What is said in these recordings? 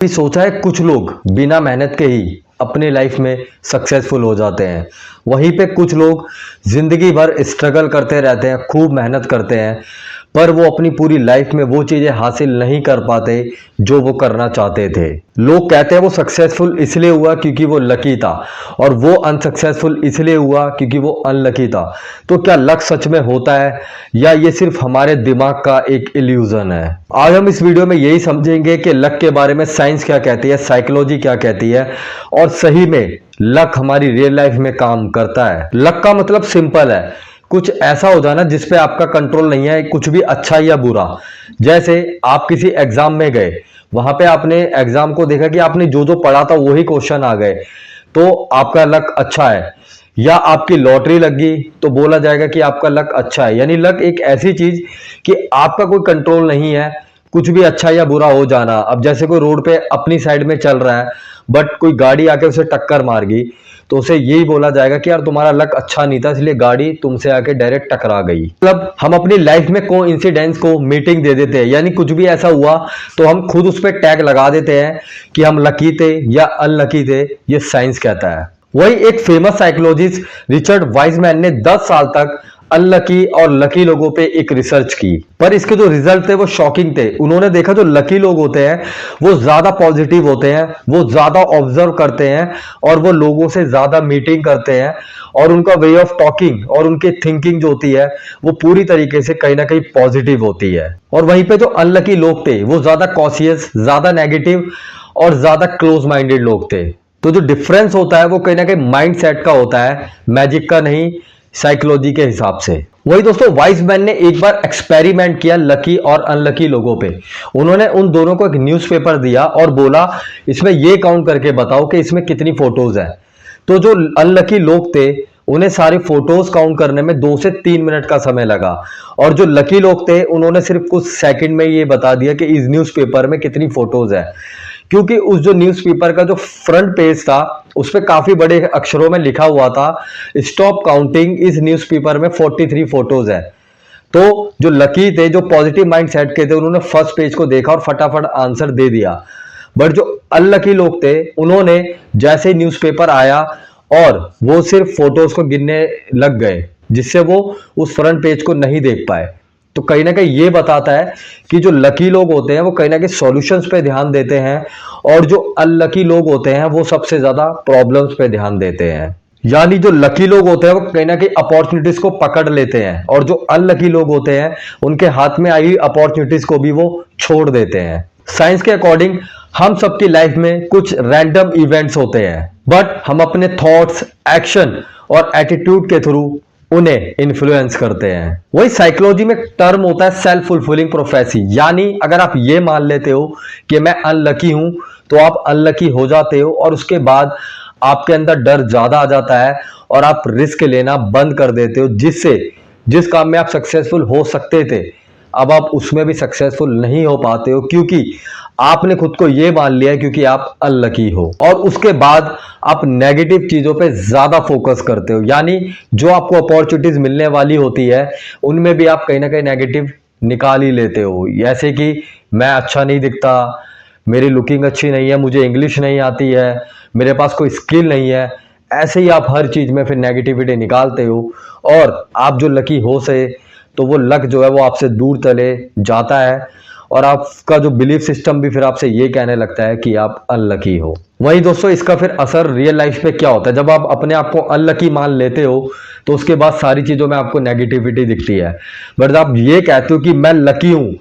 भी सोचा है कुछ लोग बिना मेहनत के ही अपनी लाइफ में सक्सेसफुल हो जाते हैं। वहीं पे कुछ लोग जिंदगी भर स्ट्रगल करते रहते हैं, खूब मेहनत करते हैं, पर वो अपनी पूरी लाइफ में वो चीजें हासिल नहीं कर पाते जो वो करना चाहते थे। लोग कहते हैं वो सक्सेसफुल इसलिए हुआ क्योंकि वो लकी था, और वो अनसक्सेसफुल इसलिए हुआ क्योंकि वो अनलकी था। तो क्या लक सच में होता है या ये सिर्फ हमारे दिमाग का एक इल्यूजन है? आज हम इस वीडियो में यही समझेंगे कि लक के बारे में साइंस क्या कहती है, साइकोलॉजी क्या कहती है, और सही में लक हमारी रियल लाइफ में काम करता है। लक का मतलब सिंपल है, कुछ ऐसा हो जाना जिस पे आपका कंट्रोल नहीं है, कुछ भी अच्छा या बुरा। जैसे आप किसी एग्जाम में गए, वहां पे आपने एग्जाम को देखा कि आपने जो जो पढ़ा था वही क्वेश्चन आ गए, तो आपका लक अच्छा है। या आपकी लॉटरी लग गई तो बोला जाएगा कि आपका लक अच्छा है। यानी लक एक ऐसी चीज कि आपका कोई कंट्रोल नहीं है, कुछ भी अच्छा या बुरा हो जाना। अब जैसे कोई रोड पे अपनी साइड में चल रहा है, बट कोई गाड़ी आके उसे टक्कर मार गई, तो उसे यही बोला जाएगा कि यार तुम्हारा लक अच्छा नहीं था, इसलिए गाड़ी तुमसे आके डायरेक्ट टकरा गई। मतलब हम अपनी लाइफ में कोइंसिडेंस को मीटिंग दे देते हैं, यानी कुछ भी ऐसा हुआ तो हम खुद उस पर टैग लगा देते हैं कि हम लकी थे या अनलकी थे। ये साइंस कहता है। वही एक फेमस साइकोलॉजिस्ट रिचर्ड वाइजमैन ने 10 साल तक अनलकी और लकी लोगों पे एक रिसर्च की, पर इसके जो रिजल्ट थे वो शॉकिंग थे। उन्होंने देखा जो लकी लोग होते हैं वो ज्यादा पॉजिटिव होते हैं, वो ज्यादा ऑब्जर्व करते हैं, और वो लोगों से ज्यादा मीटिंग करते हैं, और उनका वे ऑफ टॉकिंग और उनकी थिंकिंग जो होती है वो पूरी तरीके से कहीं ना कहीं पॉजिटिव होती है। और वहीं पे जो अनलकी लोग थे वो ज्यादा कॉशियस, ज्यादा नेगेटिव और ज्यादा क्लोज माइंडेड लोग थे। तो जो डिफरेंस होता है वो कहीं ना कहीं माइंड सेट का होता है, मैजिक का नहीं, साइकोलॉजी के हिसाब से। वही दोस्तों, वाइजमैन ने एक बार एक्सपेरिमेंट किया लकी और अनलकी लोगों पे। उन्होंने उन दोनों को एक न्यूज़पेपर दिया और बोला इसमें ये काउंट करके बताओ कि इसमें कितनी फोटोज है। तो जो अनलकी लोग थे उन्हें सारे फोटोज काउंट करने में 2 से 3 मिनट का समय लगा, और जो लकी लोग थे उन्होंने सिर्फ कुछ सेकंड में ये बता दिया कि इस न्यूज़पेपर में कितनी फोटोज है। क्योंकि उस जो न्यूज़पेपर का जो फ्रंट पेज था उस पर काफी बड़े अक्षरों में लिखा हुआ था स्टॉप काउंटिंग, इस न्यूज़पेपर में 43 फोटोज है। तो जो लकी थे, जो पॉजिटिव माइंड सेट के थे, उन्होंने फर्स्ट पेज को देखा और फटाफट आंसर दे दिया। बट जो अनलकी लोग थे उन्होंने जैसे ही न्यूज़पेपर आया और वो सिर्फ फोटोज को गिनने लग गए, जिससे वो उस फ्रंट पेज को नहीं देख पाए। तो कहीं ना कहीं ये बताता है कि जो लकी लोग होते हैं वो कहीं ना कहीं सॉल्यूशंस पे ध्यान देते हैं, और जो अनलकी लोग होते हैं वो सबसे ज्यादा प्रॉब्लम्स पे ध्यान देते हैं। यानी जो लकी लोग होते हैं वो कहीं ना कहीं अपॉर्चुनिटीज को पकड़ लेते हैं, और जो अनलकी लोग होते हैं उनके हाथ में आई अपॉर्चुनिटीज को भी वो छोड़ देते हैं। साइंस के अकॉर्डिंग हम सबकी लाइफ में कुछ रैंडम इवेंट्स होते हैं, बट हम अपने थॉट्स, एक्शन और एटीट्यूड के थ्रू उन्हें इन्फ्लुएंस करते हैं। वही साइकोलॉजी में टर्म होता है सेल्फ फुलफिलिंग प्रोफेसी। यानी अगर आप ये मान लेते हो कि मैं अनलकी हूं तो आप अनलकी हो जाते हो, और उसके बाद आपके अंदर डर ज्यादा आ जाता है और आप रिस्क लेना बंद कर देते हो, जिससे जिस काम में आप सक्सेसफुल हो सकते थे अब आप उसमें भी सक्सेसफुल नहीं हो पाते हो, क्योंकि आपने खुद को यह मान लिया है क्योंकि आप अनलकी हो। और उसके बाद आप नेगेटिव चीजों पे ज्यादा फोकस करते हो, यानी जो आपको अपॉर्चुनिटीज मिलने वाली होती है उनमें भी आप कहीं ना कहीं नेगेटिव निकाल ही लेते हो। जैसे कि मैं अच्छा नहीं दिखता, मेरी लुकिंग अच्छी नहीं है, मुझे इंग्लिश नहीं आती है, मेरे पास कोई स्किल नहीं है, ऐसे ही आप हर चीज में फिर नेगेटिविटी निकालते हो, और आप जो लकी हो से तो वो लक जो है वो आपसे दूर चले जाता है, और आपका जो बिलीफ सिस्टम भी फिर आपसे ये कहने लगता है कि आप अनलकी हो। वही दोस्तों, इसका फिर असर रियल लाइफ पे क्या होता है? जब आप अपने आप को अनलकी मान लेते हो तो उसके बाद सारी चीजों में आपको नेगेटिविटी दिखती है। बट आप ये कहते हो कि मैं लकी हूं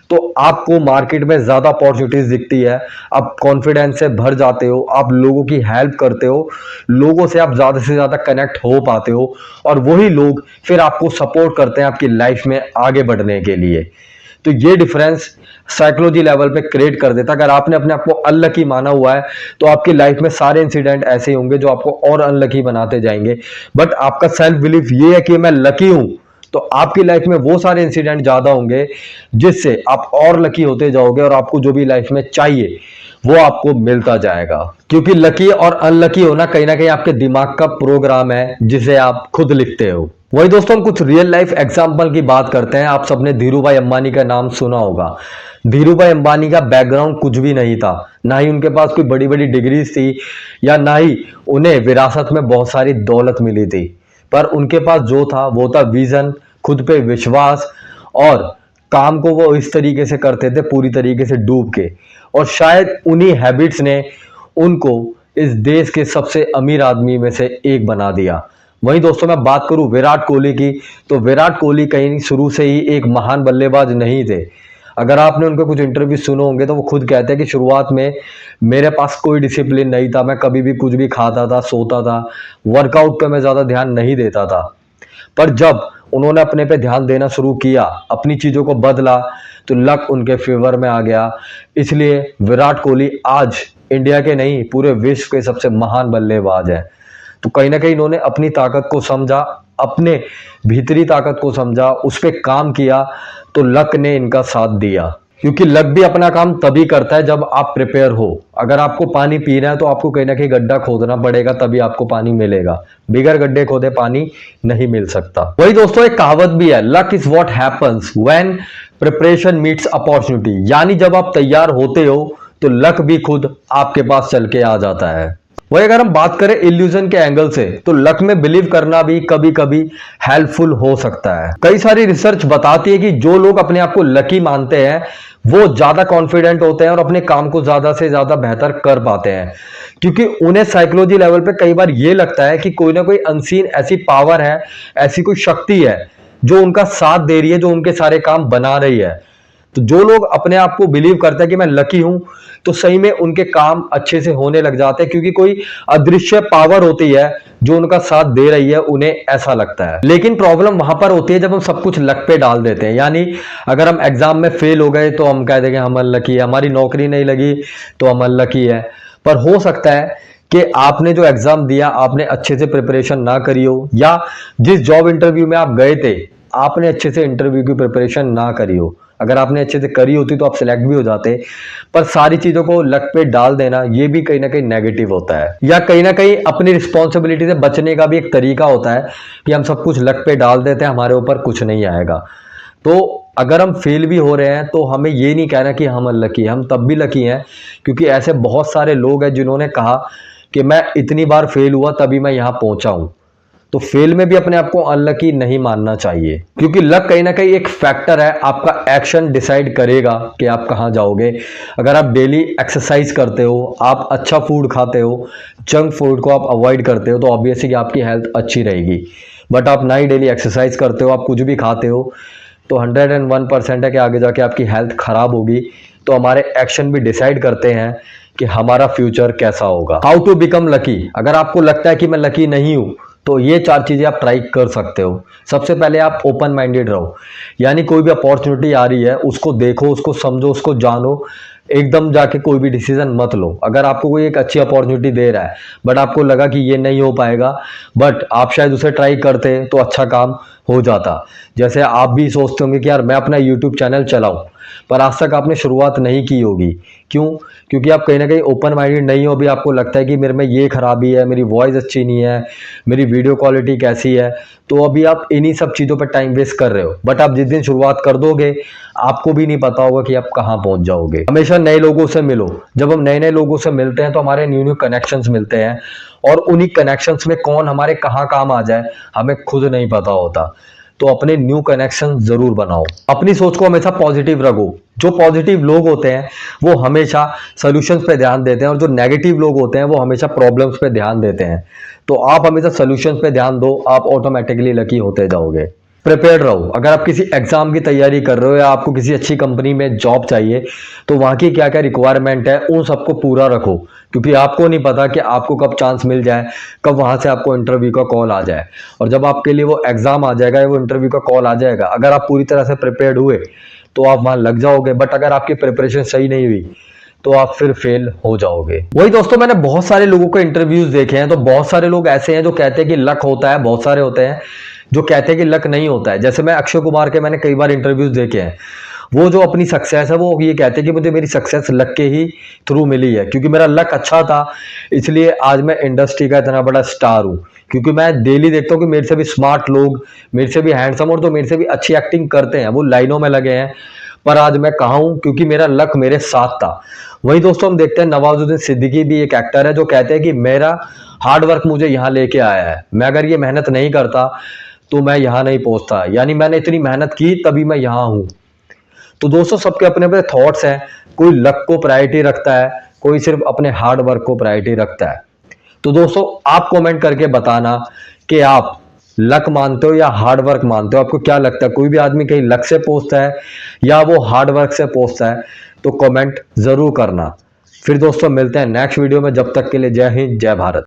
तो आपको मार्केट में ज्यादा अपॉर्चुनिटीज दिखती है, आप कॉन्फिडेंस से भर जाते हो, आप लोगों की हेल्प करते हो, लोगों से आप ज्यादा से ज्यादा कनेक्ट हो पाते हो, और वही लोग फिर आपको सपोर्ट करते हैं आपकी लाइफ में आगे बढ़ने के लिए। तो ये डिफरेंस साइकोलॉजी लेवल पे क्रिएट कर देता है। अगर आपने अपने आप को अनलकी माना हुआ है तो आपकी लाइफ में सारे इंसिडेंट ऐसे ही होंगे जो आपको और अनलकी बनाते जाएंगे। बट आपका सेल्फ बिलीफ ये है कि मैं लकी हूं, तो आपकी लाइफ में वो सारे इंसिडेंट ज्यादा होंगे जिससे आप और लकी होते जाओगे, और आपको जो भी लाइफ में चाहिए वो आपको मिलता जाएगा। क्योंकि लकी और अनलकी होना कहीं ना कहीं आपके दिमाग का प्रोग्राम है जिसे आप खुद लिखते हो। वही दोस्तों, हम कुछ रियल लाइफ एग्जाम्पल की बात करते हैं। आप सबने धीरू भाई अंबानी का नाम सुना होगा। धीरू भाई अंबानी का बैकग्राउंड कुछ भी नहीं था, ना ही उनके पास कोई बड़ी बड़ी डिग्रीज थी, या ना ही उन्हें विरासत में बहुत सारी दौलत मिली थी। पर उनके पास जो था वो था विजन, खुद पे विश्वास, और काम को वो इस तरीके से करते थे, पूरी तरीके से डूब के। और शायद उन्हीं हैबिट्स ने उनको इस देश के सबसे अमीर आदमी में से एक बना दिया। वहीं दोस्तों, मैं बात करूं विराट कोहली की, तो विराट कोहली कहीं शुरू से ही एक महान बल्लेबाज नहीं थे। अगर आपने उनके कुछ इंटरव्यू सुने होंगे तो वो खुद कहते हैं कि शुरुआत में मेरे पास कोई डिसिप्लिन नहीं था, मैं कभी भी कुछ भी खाता था, सोता था, वर्कआउट पे मैं ज़्यादा ध्यान नहीं देता था। पर जब उन्होंने अपने पे ध्यान देना शुरू किया, अपनी चीज़ों को बदला, तो लक उनके फेवर में आ गया। इसलिए विराट कोहली आज इंडिया के नहीं, पूरे विश्व के सबसे महान बल्लेबाज हैं। तो कहीं ना कहीं इन्होंने अपनी ताकत को समझा, अपने भीतरी ताकत को समझा, उस पर काम किया, तो लक ने इनका साथ दिया। क्योंकि लक भी अपना काम तभी करता है जब आप प्रिपेयर हो। अगर आपको पानी पीना है तो आपको कहीं ना कहीं गड्ढा खोदना पड़ेगा, तभी आपको पानी मिलेगा। बिगर गड्ढे खोदे पानी नहीं मिल सकता। वही दोस्तों, एक कहावत भी है, luck is what happens when preparation meets opportunity. यानी जब आप तैयार होते हो तो लक भी खुद आपके पास चल के आ जाता है। वही अगर हम बात करें इल्यूजन के एंगल से, तो लक में बिलीव करना भी कभी कभी हेल्पफुल हो सकता है। कई सारी रिसर्च बताती है कि जो लोग अपने आप को लकी मानते हैं वो ज्यादा कॉन्फिडेंट होते हैं और अपने काम को ज्यादा से ज्यादा बेहतर कर पाते हैं। क्योंकि उन्हें साइकोलॉजी लेवल पे कई बार ये लगता है कि कोई ना कोई अनसीन ऐसी पावर है, ऐसी कोई शक्ति है जो उनका साथ दे रही है, जो उनके सारे काम बना रही है। तो जो लोग अपने आप को बिलीव करते हैं कि मैं लकी हूं, तो सही में उनके काम अच्छे से होने लग जाते हैं, क्योंकि कोई अदृश्य पावर होती है जो उनका साथ दे रही है, उन्हें ऐसा लगता है। लेकिन प्रॉब्लम वहां पर होती है जब हम सब कुछ लक पे डाल देते हैं। यानी अगर हम एग्जाम में फेल हो गए तो हम कह देंगे हम अनलकी है, हमारी नौकरी नहीं लगी तो हम अनलकी है। पर हो सकता है कि आपने जो एग्जाम दिया, आपने अच्छे से प्रिपरेशन ना करी हो, या जिस जॉब इंटरव्यू में आप गए थे आपने अच्छे से इंटरव्यू की प्रिपरेशन ना करी हो। अगर आपने अच्छे से करी होती तो आप सिलेक्ट भी हो जाते। पर सारी चीजों को लक पे डाल देना ये भी कहीं ना कहीं नेगेटिव होता है, या कहीं ना कहीं अपनी रिस्पॉन्सिबिलिटी से बचने का भी एक तरीका होता है कि हम सब कुछ लक पे डाल देते हैं, हमारे ऊपर कुछ नहीं आएगा। तो अगर हम फेल भी हो रहे हैं तो हमें ये नहीं कहना कि हम अनलकी, हम तब भी लकी हैं, क्योंकि ऐसे बहुत सारे लोग हैं जिन्होंने कहा कि मैं इतनी बार फेल हुआ तभी मैं यहाँ पहुंचा हूं। तो फेल में भी अपने आप को अनलकी नहीं मानना चाहिए, क्योंकि लक कहीं ना कहीं एक फैक्टर है, आपका एक्शन डिसाइड करेगा कि आप कहां जाओगे। अगर आप डेली एक्सरसाइज करते हो, आप अच्छा फूड खाते हो, जंक फूड को आप अवॉइड करते हो, तो ऑब्वियसली कि आपकी हेल्थ अच्छी रहेगी। बट आप ना ही डेली एक्सरसाइज करते हो, आप कुछ भी खाते हो, तो 101% है कि आगे जाके आपकी हेल्थ खराब होगी। तो हमारे एक्शन भी डिसाइड करते हैं कि हमारा फ्यूचर कैसा होगा। How to become lucky. अगर आपको लगता है कि मैं लकी नहीं हूं, तो ये 4 चीजें आप ट्राई कर सकते हो। सबसे पहले आप ओपन माइंडेड रहो, यानी कोई भी अपॉर्चुनिटी आ रही है उसको देखो, उसको समझो, उसको जानो। एकदम जाके कोई भी डिसीजन मत लो। अगर आपको कोई एक अच्छी अपॉर्चुनिटी दे रहा है बट आपको लगा कि ये नहीं हो पाएगा, बट आप शायद उसे ट्राई करते तो अच्छा काम हो जाता। जैसे आप भी सोचते होंगे कि यार मैं अपना यूट्यूब चैनल चलाऊं, पर आज तक आपने शुरुआत नहीं की होगी। क्यों? क्योंकि आप कहीं ना कहीं ओपन माइंडेड नहीं हो। अभी आपको लगता है कि मेरे में ये खराबी है, मेरी वॉइस अच्छी नहीं है, मेरी वीडियो क्वालिटी कैसी है। तो अभी आप इन्हीं सब चीज़ों पर टाइम वेस्ट कर रहे हो। बट आप जिस दिन शुरुआत कर दोगे आपको भी नहीं पता होगा कि आप कहाँ पहुंच जाओगे। हमेशा नए लोगों से मिलो। जब हम नए नए लोगों से मिलते हैं तो हमारे न्यू न्यू कनेक्शंस मिलते हैं, और उन्हीं कनेक्शंस में कौन हमारे कहाँ काम आ जाए हमें खुद नहीं पता होता। तो अपने न्यू कनेक्शन जरूर बनाओ। अपनी सोच को हमेशा पॉजिटिव रखो। जो पॉजिटिव लोग होते हैं वो हमेशा सॉल्यूशंस पे ध्यान देते हैं, और जो नेगेटिव लोग होते हैं वो हमेशा प्रॉब्लम्स पे ध्यान देते हैं। तो आप हमेशा सॉल्यूशंस पे ध्यान दो, आप ऑटोमेटिकली लकी होते जाओगे। प्रिपेयर्ड रहो। अगर आप किसी एग्जाम की तैयारी कर रहे हो या आपको किसी अच्छी कंपनी में जॉब चाहिए, तो वहाँ की क्या क्या रिक्वायरमेंट है उन सबको पूरा रखो, क्योंकि आपको नहीं पता कि आपको कब चांस मिल जाए, कब वहाँ से आपको इंटरव्यू का कॉल आ जाए। और जब आपके लिए वो एग्जाम आ जाएगा या वो इंटरव्यू का कॉल आ जाएगा, अगर आप पूरी तरह से प्रिपेयर्ड हुए तो आप वहाँ लग जाओगे। बट अगर आपकी प्रिपरेशन सही नहीं हुई तो आप फिर फेल हो जाओगे। वही दोस्तों, मैंने बहुत सारे लोगों के इंटरव्यूज देखे हैं, तो बहुत सारे लोग ऐसे हैं जो कहते हैं कि लक होता है, बहुत सारे होते हैं जो कहते हैं कि लक नहीं होता है। जैसे मैं अक्षय कुमार के मैंने कई बार इंटरव्यूज देखे हैं, वो जो अपनी सक्सेस है वो ये कहते हैं कि मुझे मेरी सक्सेस लक के ही थ्रू मिली है, क्योंकि मेरा लक अच्छा था इसलिए आज मैं इंडस्ट्री का इतना बड़ा स्टार हूँ। क्योंकि मैं डेली देखता हूँ कि मेरे से भी स्मार्ट लोग, मेरे से भी हैंडसम और तो मेरे से भी अच्छी एक्टिंग करते हैं, वो लाइनों में लगे हैं। पर आज मैं कहाँ हूँ, क्योंकि मेरा लक मेरे साथ था। वहीं दोस्तों हम देखते हैं नवाजुद्दीन सिद्दीकी भी एक एक्टर है जो कहते हैं कि मेरा हार्ड वर्क मुझे यहाँ लेके आया है, मैं अगर ये मेहनत नहीं करता तो मैं यहाँ नहीं पहुंचता, यानी मैंने इतनी मेहनत की तभी मैं यहाँ हूँ। तो दोस्तों सबके अपने अपने थॉट्स हैं, कोई लक को प्रायोरिटी रखता है, कोई सिर्फ अपने हार्ड वर्क को प्रायोरिटी रखता है। तो दोस्तों आप कमेंट करके बताना कि आप लक मानते हो या हार्ड वर्क मानते हो, आपको क्या लगता है कोई भी आदमी कहीं लक से पहुंचता है या वो हार्ड वर्क से पहुंचता है? तो कमेंट जरूर करना। फिर दोस्तों मिलते हैं नेक्स्ट वीडियो में, जब तक के लिए जय हिंद जय भारत।